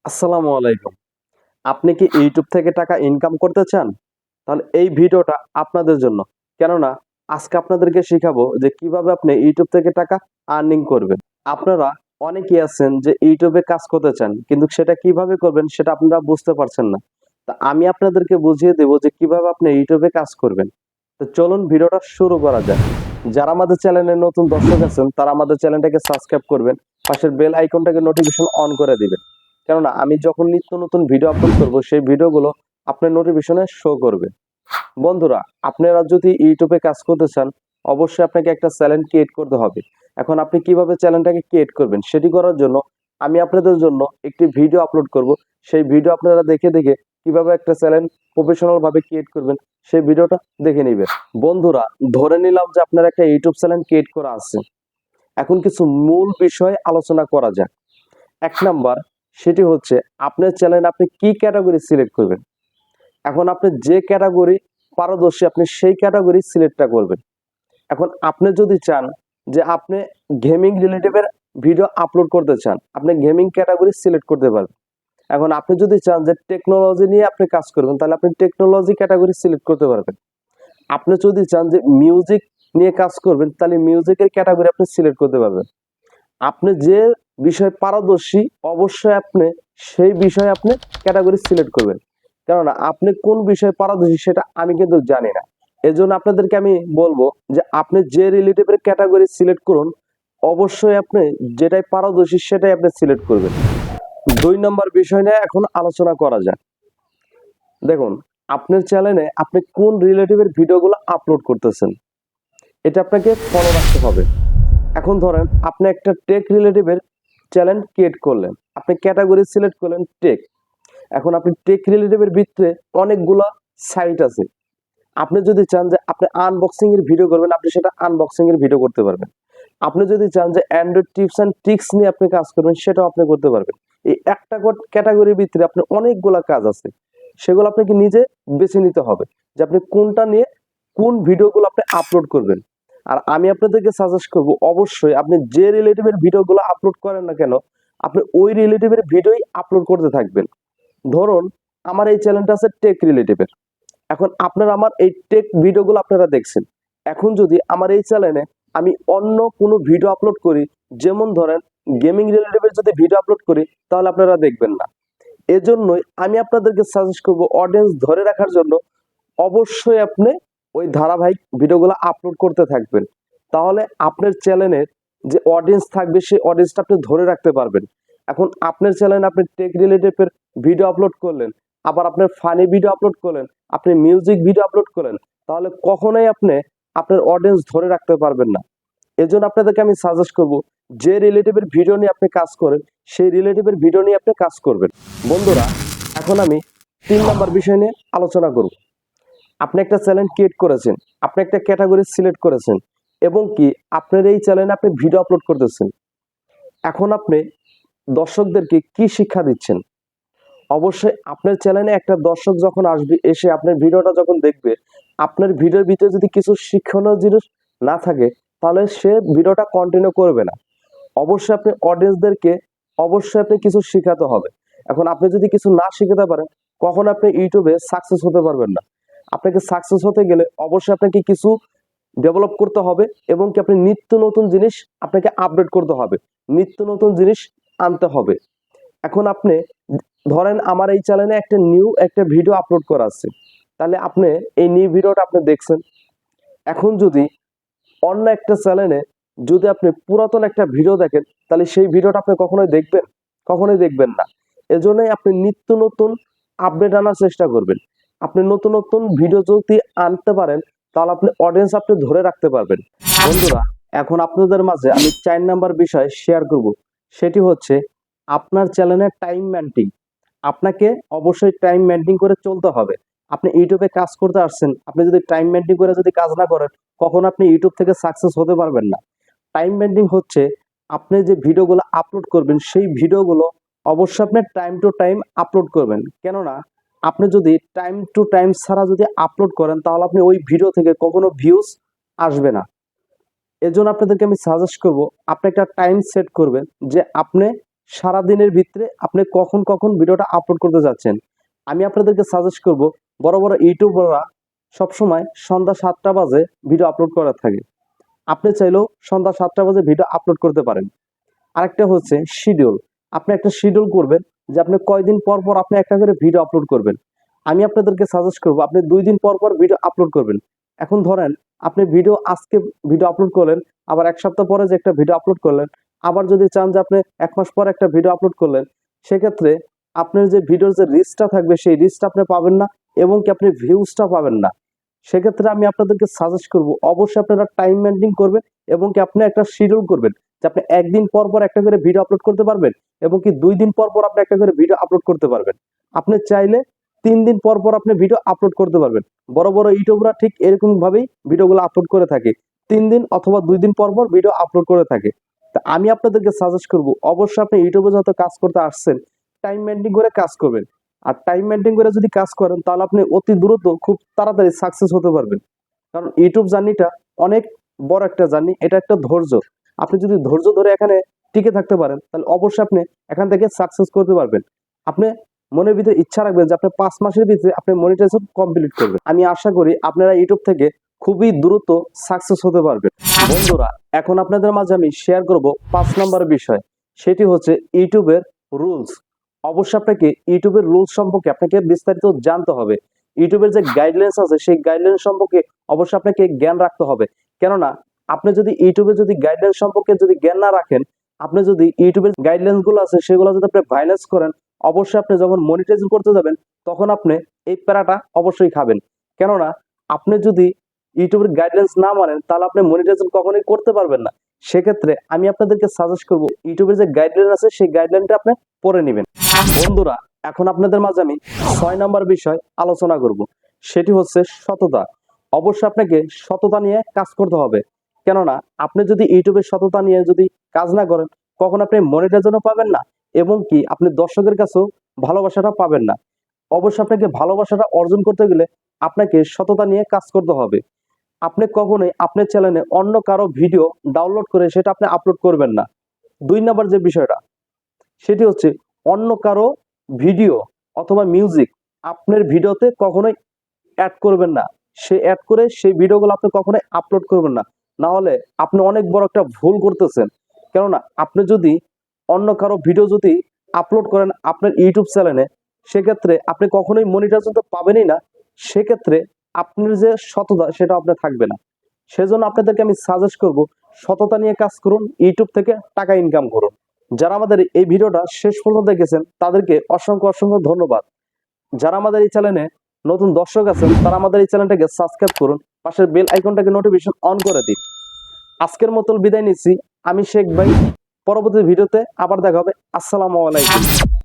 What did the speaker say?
আসসালামু আলাইকুম। আপনি কি ইউটিউব থেকে টাকা ইনকাম করতে চান? তাহলে এই ভিডিওটা আপনাদের জন্য। কেননা আজকে আপনাদেরকে শিখাবো যে কিভাবে আপনি ইউটিউব থেকে টাকা আর্নিং করবেন। আপনারা অনেকেই আছেন যে ইউটিউবে কাজ করতে চান, কিন্তু সেটা কিভাবে করবেন সেটা আপনারা বুঝতে পারছেন না। তা আমি আপনাদেরকে বুঝিয়ে দেব যে কিভাবে আপনি ইউটিউবে কাজ করবেন। তো চলুন ভিডিওটা শুরু করা যাক। যারা আমাদের চ্যানেলে নতুন দর্শক আছেন তারা আমাদের চ্যানেলটাকে সাবস্ক্রাইব করবেন, পাশের বেল আইকনটাকে নোটিফিকেশন অন করে দিবেন। কেননা আমি যখন নিত্য নতুন ভিডিও আপলোড করব সেই ভিডিওগুলো আপনার নোটিফিকেশনে শো করবে। বন্ধুরা, আপনারা যদি ইউটিউবে কাজ করতে চান অবশ্যই আপনাকে একটা চ্যানেল ক্রিয়েট করতে হবে। এখন আপনি কিভাবে চ্যানেলটাকে ক্রিয়েট করবেন সেটি করার জন্য আমি আপনাদের জন্য একটি ভিডিও আপলোড করব। সেই ভিডিও আপনারা দেখে দেখে কিভাবে একটা চ্যানেল প্রফেশনাল ভাবে ক্রিয়েট করবেন সেই ভিডিওটা দেখে নেবেন। বন্ধুরা, ধরে নিলাম যে আপনার একটা ইউটিউব চ্যানেল ক্রিয়েট করা আছে। এখন কিছু মূল বিষয় আলোচনা করা যাক। এক নাম্বার, সেটি হচ্ছে আপনার চ্যানেল আপনি কি ক্যাটাগরি সিলেক্ট করবেন। এখন আপনি যে ক্যাটাগরি পারদর্শী আপনি সেই ক্যাটাগরি সিলেক্টটা করবেন। এখন আপনি যদি চান যে আপনি গেমিং রিলেটেডের ভিডিও আপলোড করতে চান, আপনি গেমিং ক্যাটাগরি সিলেক্ট করতে পারবেন। এখন আপনি যদি চান যে টেকনোলজি নিয়ে আপনি কাজ করবেন তাহলে আপনি টেকনোলজি ক্যাটাগরি সিলেক্ট করতে পারবেন। আপনি যদি চান যে মিউজিক নিয়ে কাজ করবেন তাহলে মিউজিকের ক্যাটাগরি আপনি সিলেক্ট করতে পারবেন। আপনি যে বিষয়ে পারদর্শী অবশ্যই আপনি সেই বিষয়ে আপনি ক্যাটাগরি সিলেক্ট করবেন। কেননা আপনি কোন বিষয়ে পারদর্শী সেটা আমি কিন্তু জানি না। এজন্য আপনাদেরকে আমি বলবো যে আপনি যে রিলেটিভের ক্যাটাগরি সিলেক্ট করুন, অবশ্যই আপনি যেটাই পারদর্শী সেটাই আপনি সিলেক্ট করবেন। 2 নম্বর বিষয় নিয়ে এখন আলোচনা করা যাক। দেখুন, আপনার চ্যানেলে আপনি কোন রিলেটিভের ভিডিওগুলো আপলোড করতেছেন এটা আপনাকে ফলো রাখতে হবে। এখন ধরেন আপনি একটা টেক রিলেটিভের চ্যানেল ক্রিয়েট করলেন, আপনি ক্যাটাগরি সিলেক্ট করলেন টেক। এখন আপনি টেক রিলেটিভের ভিতরে অনেকগুলো সাইট আছে। আপনি যদি চান যে আপনি আনবক্সিং এর ভিডিও করবেন আপনি সেটা আনবক্সিং এর ভিডিও করতে পারবেন। আপনি যদি চান যে অ্যান্ড্রয়েড টিপস অ্যান্ড ট্রিক্স নিয়ে আপনি কাজ করবেন সেটাও আপনি করতে পারবেন। এই একটা ক্যাটাগরির ভিতরে আপনি অনেকগুলা কাজ আছে, সেগুলো আপনাকে নিজে বেছে নিতে হবে যে আপনি কোনটা নিয়ে কোন ভিডিওগুলো আপনি আপলোড করবেন। আর আমি আপনাদেরকে সাজেস্ট করব অবশ্যই আপনি যে রিলেটিভের ভিডিওগুলো আপলোড করেন না কেন আপনি ওই রিলেটিভের ভিডিওই আপলোড করতে থাকবেন। ধরুন আমার এই চ্যানেলটা আছে টেক রিলেটিভের। এখন আপনারা আমার এই টেক ভিডিওগুলো আপনারা দেখছেন। এখন যদি আমার এই চ্যানেলে আমি অন্য কোনো ভিডিও আপলোড করি, যেমন ধরেন গেমিং রিলেটেড যদি ভিডিও আপলোড করি তাহলে আপনারা দেখবেন না। এজন্যই আমি আপনাদেরকে সাজেস্ট করব অডিয়েন্স ধরে রাখার জন্য অবশ্যই আপনি ওই ধারাবাহিক ভিডিওগুলো আপলোড করতে থাকবেন। তাহলে আপনার চ্যানেলের যে অডিয়েন্স থাকবে সেই অডিয়েন্সটা আপনি ধরে রাখতে পারবেন। এখন আপনার চ্যানেলে আপনি টেক রিলেটেড ভিডিও আপলোড করলেন, আবার আপনার ফানি ভিডিও আপলোড করলেন, আপনি মিউজিক ভিডিও আপলোড করেন, তাহলে কখনোই আপনি আপনার অডিয়েন্স ধরে রাখতে পারবেন না। এজন্য আপনাদেরকে আমি সাজেস্ট করব যে রিলেটিভের ভিডিও নিয়ে আপনি কাজ করেন সেই রিলেটিভের ভিডিও নিয়ে আপনি কাজ করবেন। বন্ধুরা, এখন আমি 3 নম্বর বিষয় নিয়ে আলোচনা করব। আপনি একটা চ্যানেল ক্রিয়েট করেছেন, আপনি একটা ক্যাটাগরি সিলেক্ট করেছেন এবং কি আপনার এই চ্যানেলে আপনি ভিডিও আপলোড করতেছেন। এখন আপনি দর্শকদেরকে কি শিক্ষা দিচ্ছেন? অবশ্যই আপনার চ্যানেলে একটা দর্শক যখন আসবে এসে আপনার ভিডিওটা যখন দেখবে, আপনার ভিডিওর ভিতরে যদি কিছু শিক্ষণীয় জিনিস না থাকে তাহলে সে ভিডিওটা কন্টিনিউ করবে না। অবশ্যই আপনি অডিয়েন্সদেরকে অবশ্যই আপনি কিছু শেখাতে হবে। এখন আপনি যদি কিছু না শিখাতে পারেন কখন আপনি ইউটিউবে সাকসেস হতে পারবেন না। আপনাকে সাকসেস হতে গেলে অবশ্যই আপনাকে কিছু ডেভেলপ করতে হবে এবং কি আপনি নিত্য নতুন জিনিস আপনাকে আপডেট করতে হবে, নিত্য নতুন জিনিস আনতে হবে। এখন আপনি ধরেন আমার এই চ্যানেলে একটা ভিডিও আপলোড করা আছে, তাহলে আপনি এই নিউ ভিডিওটা আপনি দেখছেন। এখন যদি অন্য একটা চ্যানেলে যদি আপনি পুরাতন একটা ভিডিও দেখেন তাহলে সেই ভিডিওটা আপনি কখনোই দেখবেন? কখনোই দেখবেন না। এজন্যই আপনি নিত্য নতুন আপডেট আনার চেষ্টা করবেন। আপনি নতুন নতুন ভিডিও যদি আনতে পারেন তাহলে আপনি অডিয়েন্স আপনি ধরে রাখতে পারবেন। বন্ধুরা, এখন আপনাদের মাঝে আমি 4 নম্বর বিষয় শেয়ার করব। সেটি হচ্ছে আপনার চ্যানেলের টাইম মেনটেন। আপনাকে অবশ্যই টাইম মেনটেন করে চলতে হবে। আপনি ইউটিউবে কাজ করতে আসছেন, আপনি যদি টাইম মেনটেন করে যদি কাজ না করেন কখনো আপনি ইউটিউব থেকে সাকসেস হতে পারবেন না। টাইম মেনটেন হচ্ছে আপনি যে ভিডিওগুলো আপলোড করবেন সেই ভিডিওগুলো অবশ্যই আপনি টাইম টু টাইম আপলোড করবেন। কেননা আপনি যদি টাইম টু টাইম ছাড়া যদি আপলোড করেন তাহলে আপনি ওই ভিডিও থেকে কখনো ভিউজ আসবে না। এজন্য আপনাদেরকে আমি সাজেস্ট করব আপনি একটা টাইম সেট করবেন যে আপনি সারাদিনের ভিতরে আপনি কখন কখন ভিডিওটা আপলোড করতে যাচ্ছেন। আমি আপনাদেরকে সাজেস্ট করব, বড় বড় ইউটিউবাররা সবসময় সন্ধ্যা 7টা বাজে ভিডিও আপলোড করে থাকে। আপনি চাইলেও সন্ধ্যা 7টা বাজে ভিডিও আপলোড করতে পারেন। আরেকটা হচ্ছে শিডিউল। আপনি একটা শিডিউল করবেন যে আপনি কয়দিন পর পর আপনি একটা করে ভিডিও আপলোড করবেন। আমি আপনাদেরকে সাজেস্ট করব আপনি 2 দিন পর পর ভিডিও আপলোড করবেন। এখন ধরেন আপনি আজকে ভিডিও আপলোড করলেন, আবার 1 সপ্তাহ পরে যে একটা ভিডিও আপলোড করলেন, আবার যদি চান যে আপনি 1 মাস পরে একটা ভিডিও আপলোড করলেন, সেক্ষেত্রে আপনার যে ভিডিওর যে রিচটা থাকবে সেই রিচটা আপনি পাবেন না এবং কি আপনি ভিউজটা পাবেন না। সেক্ষেত্রে আমি আপনাদেরকে সাজেস্ট করব অবশ্যই আপনারা টাইম মেনটেন করবেন এবং কি আপনি একটা শিডিউল করবেন যে আপনি একদিন পর পর একটা করে ভিডিও আপলোড করতে পারবেন এবং কি 2 দিন পর পর আপনি একটা করে ভিডিও আপলোড করতে পারবেন। আপনি চাইলে 3 দিন পর পর আপনি ভিডিও আপলোড করতে পারবেন। বড় বড় ইউটিউবাররা ঠিক এরকম ভাবেই ভিডিওগুলো আপলোড করে থাকে। 3 দিন অথবা 2 দিন পর পর ভিডিও আপলোড করে থাকে। তা আমি আপনাদেরকে সাজেস্ট করব অবশ্যই আপনি ইউটিউবে যত কাজ করতে আসছেন টাইম মেনটেন করে কাজ করবেন। আর টাইম মেনটেন করে যদি কাজ করেন তাহলে আপনি অতি দ্রুত খুব তাড়াতাড়ি সাকসেস হতে পারবেন। কারণ ইউটিউব জার্নিটা অনেক বড় একটা জার্নি, এটা একটা ধৈর্য। আপনি যদি ধৈর্য ধরে এখানে টিকে থাকতে পারেন তাহলে অবশ্যই আপনি এখান থেকে সাকসেস করতে পারবেন। আপনি মনের ভিতরে ইচ্ছা রাখবেন যে আপনি 5 মাসের ভিতরে আপনি মনিটাইজেশন কমপ্লিট করবেন। আমি আশা করি আপনারা ইউটিউব থেকে খুবই দ্রুত সাকসেস হতে পারবেন। বন্ধুরা, এখন আপনাদের মাঝে আমি শেয়ার করব 5 নম্বর বিষয়, সেটি হচ্ছে ইউটিউবের রুলস। অবশ্যই আপনাকে ইউটিউবের রুলস সম্পর্কে আপনাকে বিস্তারিত জানতে হবে। ইউটিউবের যে গাইডলাইন্স আছে সেই গাইডলাইন সম্পর্কে অবশ্যই আপনাকে জ্ঞান রাখতে হবে। কেননা আপনি যদি ইউটিউবে যদি গাইডলাইন সম্পর্কে যদি জ্ঞান না রাখেন, আপনি যদি ইউটিউবের গাইডলাইন্স গুলো আছে সেগুলো যদি আপনি ভায়োলেন্স করেন, অবশ্যই আপনি যখন মনিটাইজ করতে যাবেন তখন আপনি এই প্যারাটা অবশ্যই খাবেন। কেননা আপনি যদি ইউটিউবের গাইডলাইন্স না মানেন তাহলে আপনি মনিটাইজেশন কখনোই করতে পারবেন না। সেক্ষেত্রে আমি আপনাদেরকে সাজেস্ট করব ইউটিউবের যে গাইডলাইন আছে সেই গাইডলাইনটা আপনি পড়ে নেবেন। বন্ধুরা, এখন আপনাদের মাঝে আমি 6 নম্বর বিষয় আলোচনা করব, সেটি হচ্ছে সততা। অবশ্যই আপনাকে সততা নিয়ে কাজ করতে হবে। কেননা আপনি যদি ইউটিউবের সততা নিয়ে যদি কাজ না করেন কখন আপনি মনিটাইজেশনও পাবেন না এবং কি আপনি দর্শকের কাছেও ভালোবাসাটা পাবেন না। অবশ্যই আপনাকে ভালোবাসাটা অর্জন করতে গেলে আপনাকে সততা নিয়ে কাজ করতে হবে। আপনি কখনোই আপনার চ্যানেলে অন্য কারো ভিডিও ডাউনলোড করে সেটা আপনি আপলোড করবেন না। 2 নম্বর যে বিষয়টা সেটি হচ্ছে অন্য কারো ভিডিও অথবা মিউজিক আপনার ভিডিওতে কখনোই অ্যাড করবেন না। সে অ্যাড করে সেই ভিডিওগুলো আপনি কখনোই আপলোড করবেন না। না হলে আপনি অনেক বড় একটা ভুল করতেছেন। কেননা আপনি যদি অন্য কারো ভিডিও যদি আপলোড করেন আপনার ইউটিউব চ্যানেলে, সেক্ষেত্রে আপনি কখনোই মনিটাইজেশন তো পাবেনই না। সেক্ষেত্রে আপনার যে সততা সেটা আপনার থাকবে না। সেজন্য আপনাদেরকে আমি সাজেস্ট করব সততা নিয়ে কাজ করুন, ইউটিউব থেকে টাকা ইনকাম করুন। যারা আমাদের এই ভিডিওটা শেষ পর্যন্ত দেখেছেন তাদেরকে অসংখ্য অসংখ্য ধন্যবাদ। যারা আমাদের এই চ্যানেলে নতুন দর্শক আছেন তারা আমাদের এই চ্যানেলটাকে সাবস্ক্রাইব করুন, পাশের বেল আইকনটাকে নোটিফিকেশন অন করে দিন। আজকের মতো বিদায় নিচ্ছি। আমি শেখ ভাই। পরবর্তী ভিডিওতে আবার দেখা হবে। আসসালামু আলাইকুম।